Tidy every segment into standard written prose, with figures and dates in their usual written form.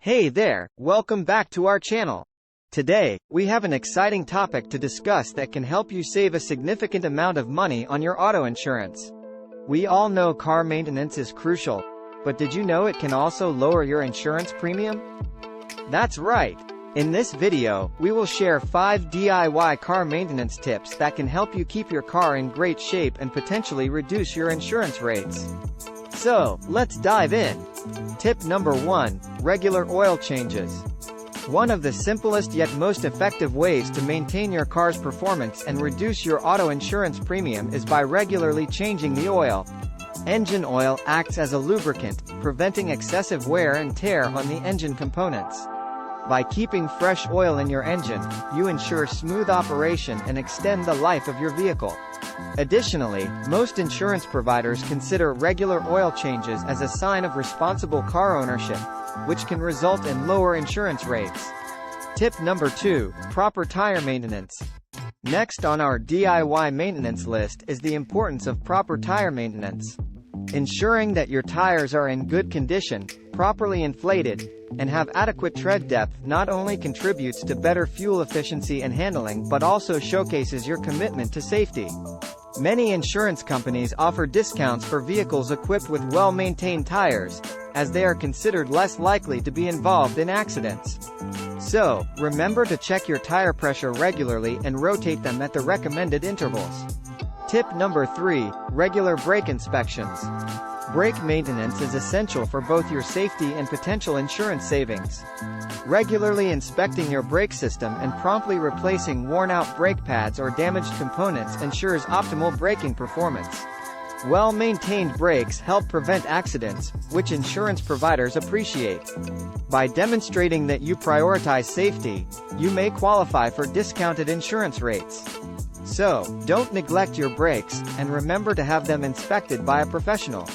Hey there, welcome back to our channel. Today, we have an exciting topic to discuss that can help you save a significant amount of money on your auto insurance. We all know car maintenance is crucial, but did you know it can also lower your insurance premium? That's right. In this video, we will share 5 DIY car maintenance tips that can help you keep your car in great shape and potentially reduce your insurance rates. So, let's dive in. Tip number 1, regular oil changes. One of the simplest yet most effective ways to maintain your car's performance and reduce your auto insurance premium is by regularly changing the oil. Engine oil acts as a lubricant, preventing excessive wear and tear on the engine components. By keeping fresh oil in your engine, you ensure smooth operation and extend the life of your vehicle. Additionally, most insurance providers consider regular oil changes as a sign of responsible car ownership, which can result in lower insurance rates. Tip number 2, proper tire maintenance. Next on our DIY maintenance list is the importance of proper tire maintenance. Ensuring that your tires are in good condition, properly inflated, and have adequate tread depth not only contributes to better fuel efficiency and handling but also showcases your commitment to safety. Many insurance companies offer discounts for vehicles equipped with well-maintained tires, as they are considered less likely to be involved in accidents. So, remember to check your tire pressure regularly and rotate them at the recommended intervals. Tip number 3, regular brake inspections. Brake maintenance is essential for both your safety and potential insurance savings. Regularly inspecting your brake system and promptly replacing worn-out brake pads or damaged components ensures optimal braking performance. Well-maintained brakes help prevent accidents, which insurance providers appreciate. By demonstrating that you prioritize safety, you may qualify for discounted insurance rates. So, don't neglect your brakes, and remember to have them inspected by a professional.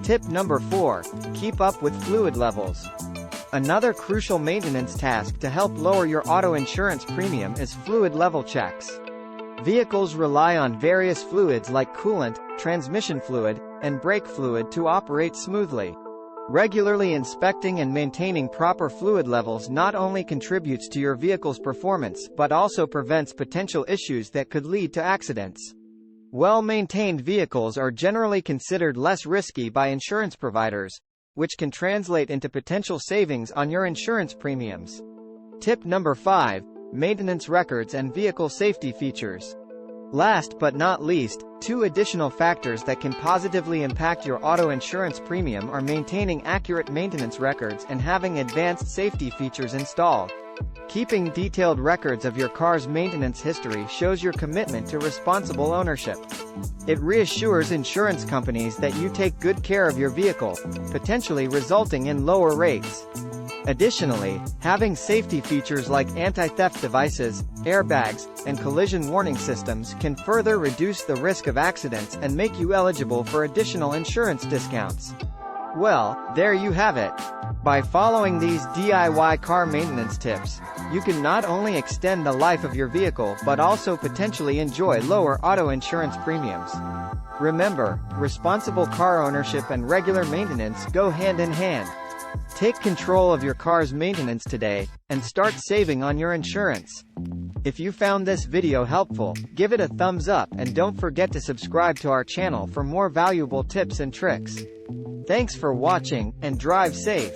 Tip number 4, keep up with fluid levels. Another crucial maintenance task to help lower your auto insurance premium is fluid level checks. Vehicles rely on various fluids like coolant, transmission fluid, and brake fluid to operate smoothly. Regularly inspecting and maintaining proper fluid levels not only contributes to your vehicle's performance but also prevents potential issues that could lead to accidents. Well-maintained vehicles are generally considered less risky by insurance providers, which can translate into potential savings on your insurance premiums. Tip number 5, maintenance records and vehicle safety features. Last but not least, 2 additional factors that can positively impact your auto insurance premium are maintaining accurate maintenance records and having advanced safety features installed. Keeping detailed records of your car's maintenance history shows your commitment to responsible ownership. It reassures insurance companies that you take good care of your vehicle, potentially resulting in lower rates. Additionally, having safety features like anti-theft devices, airbags, and collision warning systems can further reduce the risk of accidents and make you eligible for additional insurance discounts. Well, there you have it. By following these DIY car maintenance tips, you can not only extend the life of your vehicle but also potentially enjoy lower auto insurance premiums. Remember, responsible car ownership and regular maintenance go hand in hand. Take control of your car's maintenance today, and start saving on your insurance. If you found this video helpful, give it a thumbs up and don't forget to subscribe to our channel for more valuable tips and tricks. Thanks for watching, and drive safe.